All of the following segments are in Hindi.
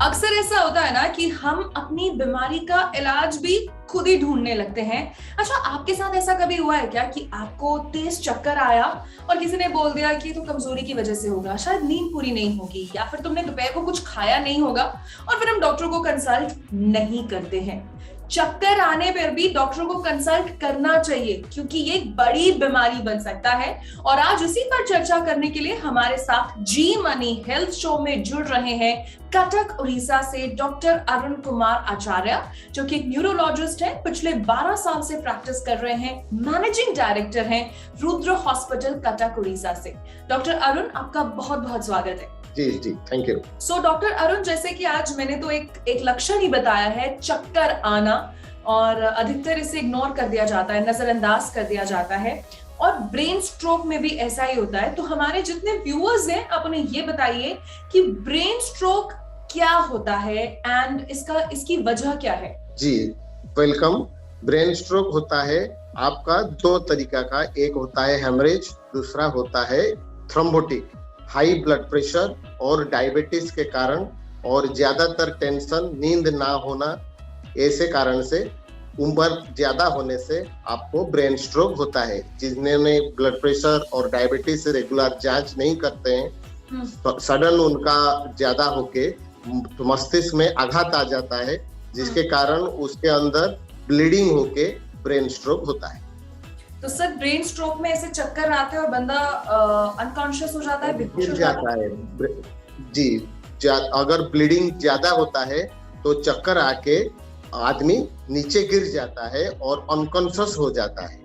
अक्सर ऐसा होता है ना कि हम अपनी बीमारी का इलाज भी खुद ही ढूंढने लगते हैं। अच्छा, आपके साथ ऐसा कभी हुआ है क्या कि आपको तेज चक्कर आया और किसी ने बोल दिया कि तो कमजोरी की वजह से होगा, शायद नींद पूरी नहीं होगी, या फिर तुमने दोपहर को कुछ खाया नहीं होगा, और फिर हम डॉक्टर को कंसल्ट नहीं करते हैं। चक्कर आने पर भी डॉक्टर को कंसल्ट करना चाहिए क्योंकि ये एक बड़ी बीमारी बन सकता है। और आज उसी पर चर्चा करने के लिए हमारे साथ जी मनी हेल्थ शो में जुड़ रहे हैं कटक उड़ीसा से डॉक्टर अरुण कुमार आचार्य, जो कि एक न्यूरोलॉजिस्ट है, पिछले 12 साल से प्रैक्टिस कर रहे हैं, मैनेजिंग डायरेक्टर हैं रुद्र हॉस्पिटल कटक उड़ीसा से। डॉक्टर अरुण, आपका बहुत बहुत स्वागत है। जी जी, thank you. So doctor Arun, जैसे कि आज मैंने तो एक लक्षण ही बताया है, चक्कर आना, और अधिकतर इसे इग्नोर कर दिया जाता है, नजरअंदाज कर दिया जाता है, और ब्रेन स्ट्रोक में भी ऐसा ही होता है। तो हमारे जितने व्यूअर्स हैं, आप उन्हें ये बताइए कि ब्रेन स्ट्रोक क्या होता है एंड इसकी वजह क्या है। जी, वेलकम। ब्रेन स्ट्रोक होता है आपका दो तरीका का, एक होता है हेमरेज, दूसरा होता है थ्रोम्बोटिक। हाई ब्लड प्रेशर और डायबिटीज के कारण और ज्यादातर टेंशन, नींद ना होना, ऐसे कारण से, उम्र ज्यादा होने से आपको ब्रेन स्ट्रोक होता है। जिन्होंने ब्लड प्रेशर और डायबिटीज रेगुलर जांच नहीं करते हैं, सडन उनका ज्यादा होके मस्तिष्क में आघात आ जाता है, जिसके कारण उसके अंदर ब्लीडिंग होके ब्रेन स्ट्रोक होता है। तो सर, ब्रेन स्ट्रोक में ऐसे चक्कर आते हैं और बंदा अनकॉन्शियस हो जाता है, बेहोश हो जाता है। जी, अगर ब्लीडिंग ज्यादा होता है तो चक्कर आके आदमी नीचे गिर जाता है और अनकॉन्शियस हो जाता है।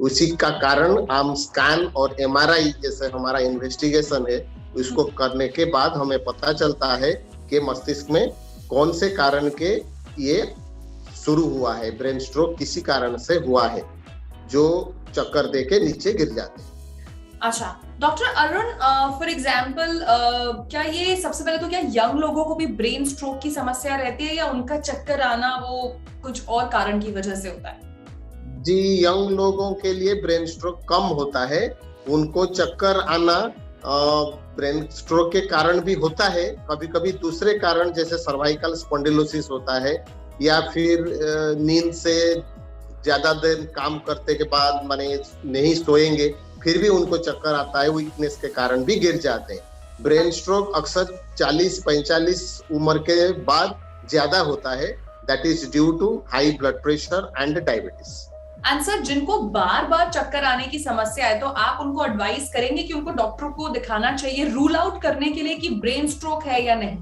उसी का कारण हम स्कैन और एमआरआई जैसे हमारा इन्वेस्टिगेशन है, उसको करने के बाद हमें पता चलता है कि मस्तिष्क में कौन से कारण के ये शुरू हुआ है, ब्रेन स्ट्रोक किसी कारण से हुआ है, जो चक्कर देके नीचे गिर जाते हैं। अच्छा डॉक्टर अरुण, फॉर एग्जाम्पल, क्या ये सबसे पहले तो क्या यंग लोगों को भी ब्रेन स्ट्रोक की समस्या रहती है, या उनका चक्कर आना वो कुछ और कारण की वजह से होता है? जी, यंग लोगों के लिए ब्रेन स्ट्रोक कम होता है। उनको चक्कर आना ब्रेन स्ट्रोक के कारण भी होता है, कभी कभी दूसरे कारण जैसे सर्वाइकल स्पॉन्डिलोसिस होता है, या फिर नींद से ज्यादा देर काम करते के बाद माने नहीं सोएंगे फिर भी उनको चक्कर आता है, वीकनेस के कारण भी गिर जाते हैं। ब्रेन स्ट्रोक अक्सर 40-45 उम्र के बाद ज्यादा होता है, that is due to high blood pressure and diabetes. And sir, जिनको बार बार चक्कर आने की समस्या है, तो आप उनको एडवाइस करेंगे कि उनको डॉक्टर को दिखाना चाहिए रूल आउट करने के लिए कि ब्रेन स्ट्रोक है या नहीं?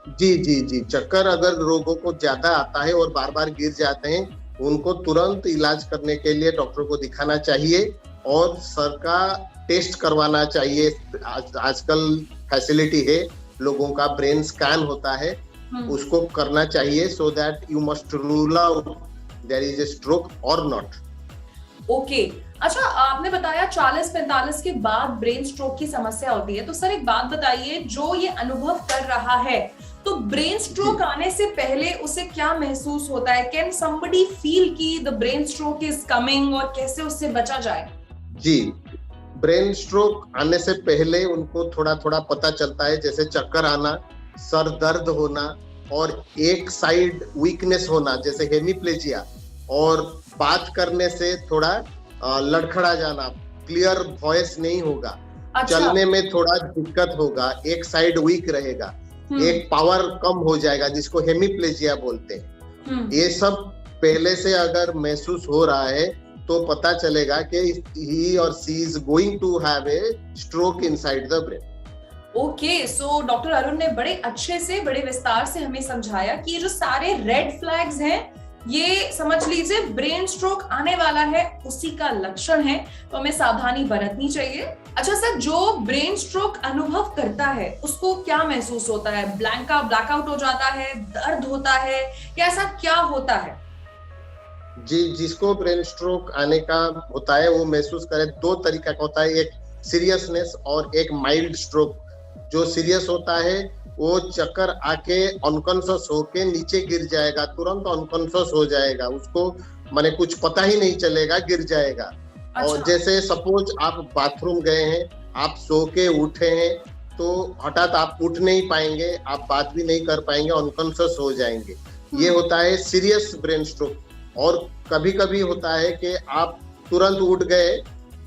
जी जी जी, चक्कर अगर लोगों को ज्यादा आता है और बार बार गिर जाते हैं, उनको तुरंत इलाज करने के लिए डॉक्टर को दिखाना चाहिए और सर का टेस्ट करवाना चाहिए। आजकल फैसिलिटी है, लोगों का ब्रेन स्कैन होता है, उसको करना चाहिए, so that you must rule out there is a stroke और नॉट। ओके। अच्छा, आपने बताया 40-45 के बाद ब्रेन स्ट्रोक की समस्या होती है, तो सर एक बात बताइए, जो ये अनुभव कर रहा है, तो ब्रेन स्ट्रोक आने से पहले उसे क्या महसूस होता है? कैन समबडी फील कि the brain stroke is coming, और कैसे उससे बचा जाए? जी, ब्रेन स्ट्रोक आने से पहले उनको थोड़ा थोड़ा पता चलता है, जैसे चक्कर आना, सर दर्द होना, और एक साइड वीकनेस होना जैसे हेमिप्लेजिया, और बात करने से थोड़ा लड़खड़ा जाना, क्लियर वॉइस नहीं होगा। अच्छा। चलने में थोड़ा दिक्कत होगा, एक साइड वीक रहेगा, एक पावर कम हो जाएगा, जिसको हेमिप्लेजिया बोलते हैं। ये सब पहले से अगर महसूस हो रहा है तो पता चलेगा कि ही और she is going to have a stroke inside the brain. Okay, so doctor Arun ने बड़े अच्छे से, बड़े विस्तार से हमें समझाया कि ये जो सारे रेड फ्लैग्स हैं, ये समझ लीजिए ब्रेन स्ट्रोक आने वाला है, उसी का लक्षण है, तो हमें सावधानी बरतनी चाहिए। अच्छा सर, जो ब्रेन स्ट्रोक अनुभव करता है उसको क्या महसूस होता है? ब्लैकआउट हो जाता है, दर्द होता है, या ऐसा क्या होता है? जी, जिसको ब्रेन स्ट्रोक आने का होता है वो महसूस करे, दो तरीका का होता है, एक सीरियसनेस और एक माइल्ड स्ट्रोक। जो सीरियस होता है वो चक्कर आके अनकॉन्शियस होके नीचे गिर जाएगा, तुरंत अनकॉन्शियस हो जाएगा, उसको माने कुछ पता ही नहीं चलेगा, गिर जाएगा। अच्छा। और जैसे सपोज आप बाथरूम गए हैं, आप सो के उठे हैं तो हठात आप उठ नहीं पाएंगे, आप बात भी नहीं कर पाएंगे, अनकॉन्शियस हो जाएंगे। ये होता है सीरियस ब्रेन स्ट्रोक। और कभी कभी होता है कि आप तुरंत उठ गए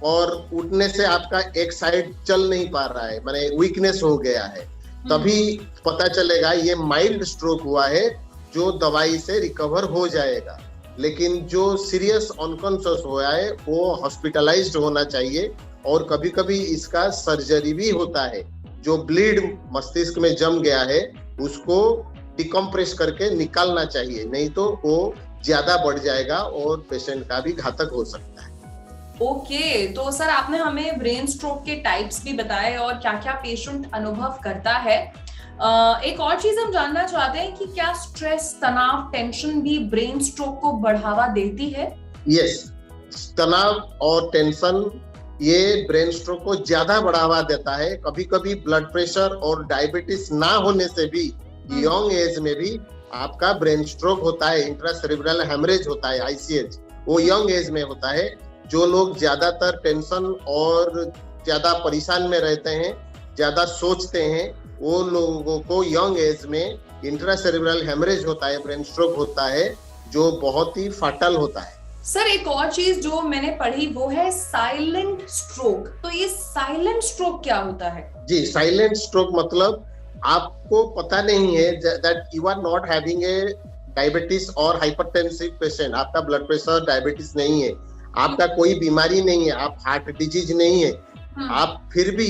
और उठने से आपका एक साइड चल नहीं पा रहा है, माने वीकनेस हो गया है, तभी पता चलेगा ये माइल्ड स्ट्रोक हुआ है, जो दवाई से रिकवर हो जाएगा। लेकिन जो सीरियस अनकॉन्शियस हुआ है वो हॉस्पिटलाइज्ड होना चाहिए, और कभी कभी इसका सर्जरी भी होता है। जो ब्लीड मस्तिष्क में जम गया है उसको डिकम्प्रेस करके निकालना चाहिए, नहीं तो वो ज्यादा बढ़ जाएगा और पेशेंट का भी घातक हो सकता है। ओके, तो सर आपने हमें ब्रेन स्ट्रोक के टाइप्स भी बताए और क्या क्या पेशेंट अनुभव करता है। एक और चीज हम जानना चाहते हैं कि क्या स्ट्रेस, तनाव, टेंशन भी ब्रेन स्ट्रोक को बढ़ावा देती है? यस, तनाव और टेंशन ये ब्रेन स्ट्रोक को ज्यादा बढ़ावा देता है। कभी कभी ब्लड प्रेशर और डायबिटीज ना होने से भी यंग एज में भी आपका ब्रेन स्ट्रोक होता है, इंट्रासेरेब्रल हेमरेज होता है, ICH, वो यंग एज में होता है। जो लोग ज्यादातर टेंशन और ज्यादा परेशान में रहते हैं, ज्यादा सोचते हैं, वो लोगों को यंग एज में इंट्रासेरेब्रल हेमरेज होता है, ब्रेन स्ट्रोक होता है, जो बहुत ही फाटल होता है। सर एक और चीज जो मैंने पढ़ी वो है साइलेंट स्ट्रोक। तो ये साइलेंट स्ट्रोक क्या होता है? जी, साइलेंट स्ट्रोक मतलब आपको पता नहीं है that you are not having a diabetes और हाइपरटेंसिव पेशेंट, आपका ब्लड प्रेशर, डायबिटीज नहीं है, आपका कोई बीमारी नहीं है, आप हार्ट डिजीज नहीं है, आप फिर भी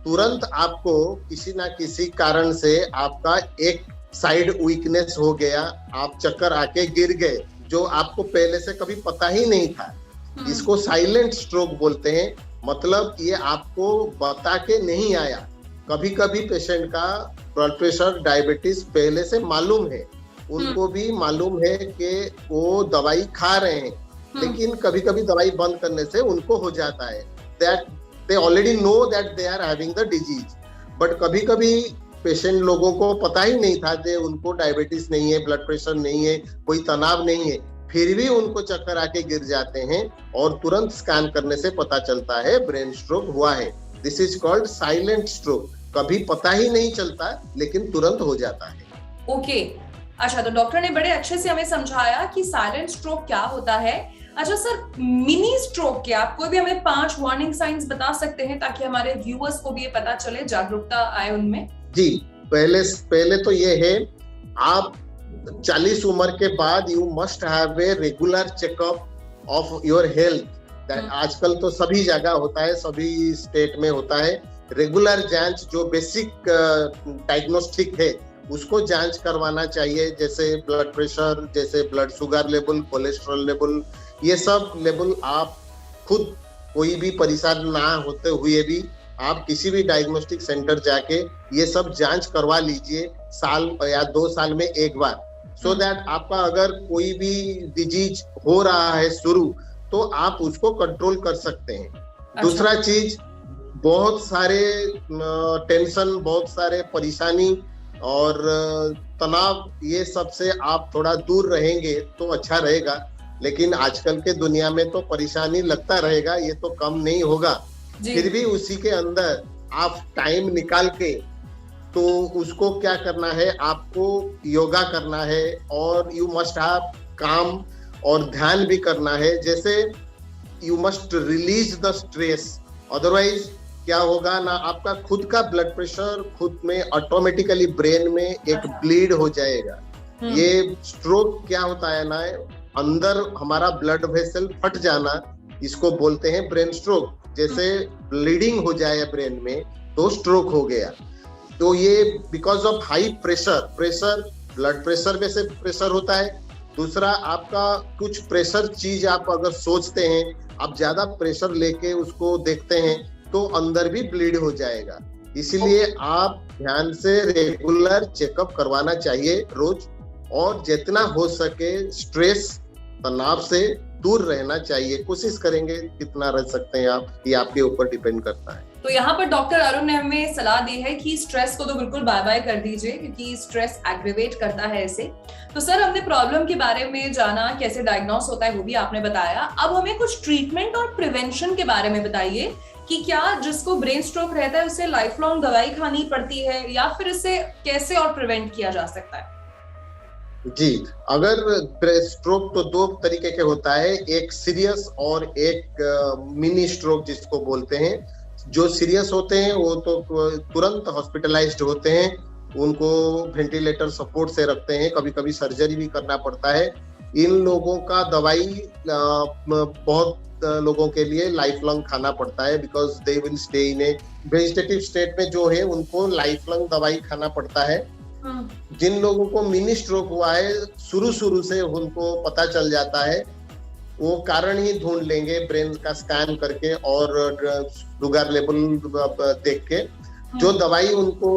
तुरंत आपको किसी ना किसी कारण से आपका एक साइड वीकनेस हो गया, आप चक्कर आके गिर गए, जो आपको पहले से कभी पता ही नहीं था। इसको साइलेंट स्ट्रोक बोलते हैं। मतलब ये आपको बता के नहीं आया। कभी कभी पेशेंट का ब्लड प्रेशर, डायबिटीज पहले से मालूम है, उनको भी मालूम है कि वो दवाई खा रहे हैं, लेकिन कभी कभी दवाई बंद करने से उनको हो जाता है that they already know that they are having the disease. But कभी कभी पेशेंट लोगों को पता ही नहीं था कि उनको डायबिटीज नहीं है, ब्लड प्रेशर नहीं है, कोई तनाव नहीं है, फिर भी उनको चक्कर आके गिर जाते हैं और तुरंत स्कैन करने से पता चलता है ब्रेन स्ट्रोक हुआ है। This is called silent stroke. कभी पता ही नहीं चलता लेकिन तुरंत हो जाता है। ओके, अच्छा, तो डॉक्टर ने बड़े अच्छे से हमें समझाया कि साइलेंट स्ट्रोक क्या होता है। अच्छा सर, मिनी स्ट्रोक के आप कोई भी हमें 5 वार्निंग साइंस बता सकते हैं ताकि हमारे व्यूअर्स को भी ये पता चले, जागरूकता आए उनमें? जी, पहले तो ये है, आप 40 उम्र के बाद you must have a regular checkup of your health. That आजकल तो सभी जगह होता है, सभी स्टेट में होता है। रेगुलर जांच जो बेसिक डायग्नोस्टिक है उसको जांच करवाना चाहिए, जैसे ब्लड प्रेशर, जैसे blood sugar level, cholesterol level, ये सब लेवल आप खुद कोई भी परेशान ना होते हुए भी आप किसी भी डायग्नोस्टिक सेंटर जाके ये सब जांच करवा लीजिए, साल या 2 साल में एक बार, सो दैट आपका अगर कोई भी डिजीज हो रहा है शुरू, तो आप उसको कंट्रोल कर सकते हैं। अच्छा। दूसरा चीज, बहुत सारे टेंशन, बहुत सारे परेशानी और तनाव, ये सब से आप थोड़ा दूर रहेंगे तो अच्छा रहेगा। लेकिन आजकल के दुनिया में तो परेशानी लगता रहेगा, ये तो कम नहीं होगा। फिर भी उसी के अंदर आप टाइम निकाल के, तो उसको क्या करना है, आपको योगा करना है और यू मस्ट हैव काम और ध्यान भी करना है। जैसे you must release the stress, otherwise क्या होगा ना, आपका खुद का ब्लड प्रेशर खुद में ऑटोमेटिकली ब्रेन में एक ब्लीड हो जाएगा। ये स्ट्रोक क्या होता है ना, अंदर हमारा ब्लड वेसल फट जाना, इसको बोलते हैं ब्रेन स्ट्रोक। जैसे ब्लीडिंग हो जाए ब्रेन में तो स्ट्रोक हो गया। तो ये because of high pressure, blood pressure में से प्रेशर होता है। दूसरा, आपका कुछ प्रेशर चीज आप अगर सोचते हैं, आप ज्यादा प्रेशर लेके उसको देखते हैं तो अंदर भी ब्लीड हो जाएगा। इसीलिए आप ध्यान से रेगुलर चेकअप करवाना चाहिए रोज, और जितना हो सके स्ट्रेस, तनाव से दूर रहना चाहिए। कोशिश करेंगे कितना रह सकते हैं आप, ये आपके ऊपर डिपेंड करता है। तो यहाँ पर डॉक्टर अरुण ने हमें सलाह दी है कि स्ट्रेस को तो बिल्कुल बाय बाय कर दीजिए, क्योंकि स्ट्रेस एग्रीवेट करता है ऐसे। तो सर, हमने प्रॉब्लम के बारे में जाना, कैसे डायग्नोस होता है वो भी आपने बताया। अब हमें कुछ ट्रीटमेंट और प्रिवेंशन के बारे में बताइए कि क्या जिसको ब्रेन स्ट्रोक रहता है उसे लाइफ लॉन्ग दवाई खानी पड़ती है, या फिर इसे कैसे और प्रिवेंट किया जा सकता है? जी, अगर ब्रेन स्ट्रोक तो दो तरीके के होता है, एक सीरियस और एक मिनी स्ट्रोक जिसको बोलते हैं। जो सीरियस होते हैं वो तो तुरंत हॉस्पिटलाइज्ड होते हैं, उनको वेंटिलेटर सपोर्ट से रखते हैं, कभी कभी सर्जरी भी करना पड़ता है। इन लोगों का दवाई बहुत लोगों के लिए लाइफ लॉन्ग खाना पड़ता है, because they will stay in A vegetative state में जो है उनको लाइफ लॉन्ग दवाई खाना पड़ता है। जिन लोगों को मिनी स्ट्रोक हुआ है, शुरू से उनको पता चल जाता है, वो कारण ही ढूंढ लेंगे ब्रेन का स्कैन करके और शुगर लेवल देख के। जो दवाई उनको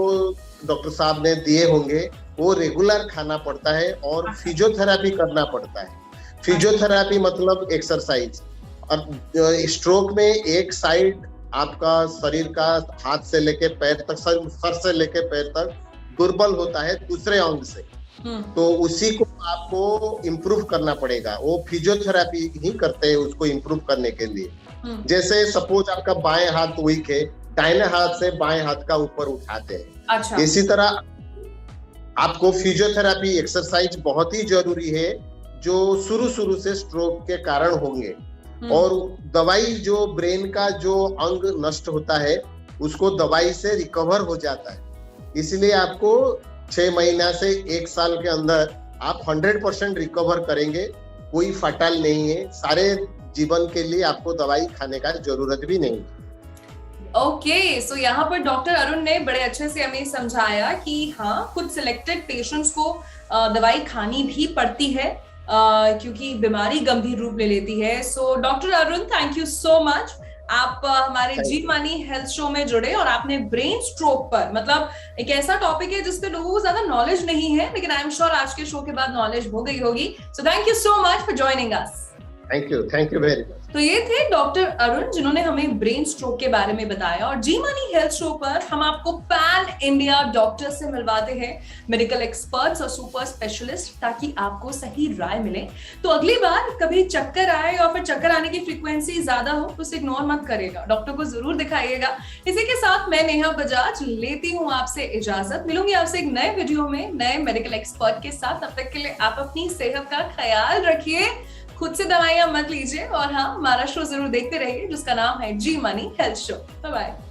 डॉक्टर साहब ने दिए होंगे वो रेगुलर खाना पड़ता है और फिजियोथेरेपी करना पड़ता है। फिजियोथेरेपी मतलब एक्सरसाइज। और स्ट्रोक में एक साइड आपका शरीर का हाथ से लेके पैर तक, सर से लेके पैर तक दुर्बल होता है दूसरे अंग से, तो उसी को आपको इम्प्रूव करना पड़ेगा। वो फिजियोथेरेपी ही करते हैं उसको इम्प्रूव करने के लिए। जैसे सपोज आपका बाएं हाथ वीक है, दाहिने हाथ से बाएं हाथ का ऊपर उठाते हैं। अच्छा। इसी तरह आपको फिजियोथेरेपी एक्सरसाइज बहुत ही जरूरी है, जो शुरू से स्ट्रोक के कारण होंगे। और दवाई, जो ब्रेन का जो अंग नष्ट होता है उसको दवाई से रिकवर हो जाता है। इसलिए आपको 6 महीना से 1 साल के अंदर आप 100% रिकवर करेंगे। कोई फटाल नहीं है, सारे जीवन के लिए आपको दवाई खाने का जरूरत भी नहीं। ओके, सो यहाँ पर डॉक्टर अरुण ने बड़े अच्छे से हमें समझाया कि हाँ, कुछ सिलेक्टेड पेशेंट्स को दवाई खानी भी पड़ती है क्योंकि बीमारी गंभीर रूप ले लेती है। सो doctor Arun, thank you so much. आप हमारे जी मनी हेल्थ शो में जुड़े और आपने ब्रेन स्ट्रोक पर, मतलब एक ऐसा टॉपिक है जिसपे लोगों को ज्यादा नॉलेज नहीं है, लेकिन आई एम श्योर आज के शो के बाद नॉलेज हो गई होगी। So thank you so much for joining us. Thank you very much. तो ये थे डॉक्टर अरुण, जिन्होंने हमें ब्रेन स्ट्रोक के बारे में बताया। और जी मनी हेल्थ शो पर हम आपको पैन इंडिया डॉक्टर से मिलवाते हैं, मेडिकल एक्सपर्ट्स और सुपर स्पेशलिस्ट, ताकि आपको सही राय मिले। तो अगली बार कभी चक्कर आए या फिर चक्कर आने की फ्रीक्वेंसी ज्यादा हो तो उसे इग्नोर मत करिएगा, डॉक्टर को जरूर दिखाइएगा। इसी के साथ मैं नेहा बजाज लेती हूँ आपसे इजाजत। मिलूंगी आपसे एक नए वीडियो में नए मेडिकल एक्सपर्ट के साथ। तब तक के लिए आप अपनी सेहत का ख्याल रखिए, खुद से दवाइयां मत लीजिए, और हाँ, हमारा शो जरूर देखते रहिए जिसका नाम है Zee money health show. Bye bye.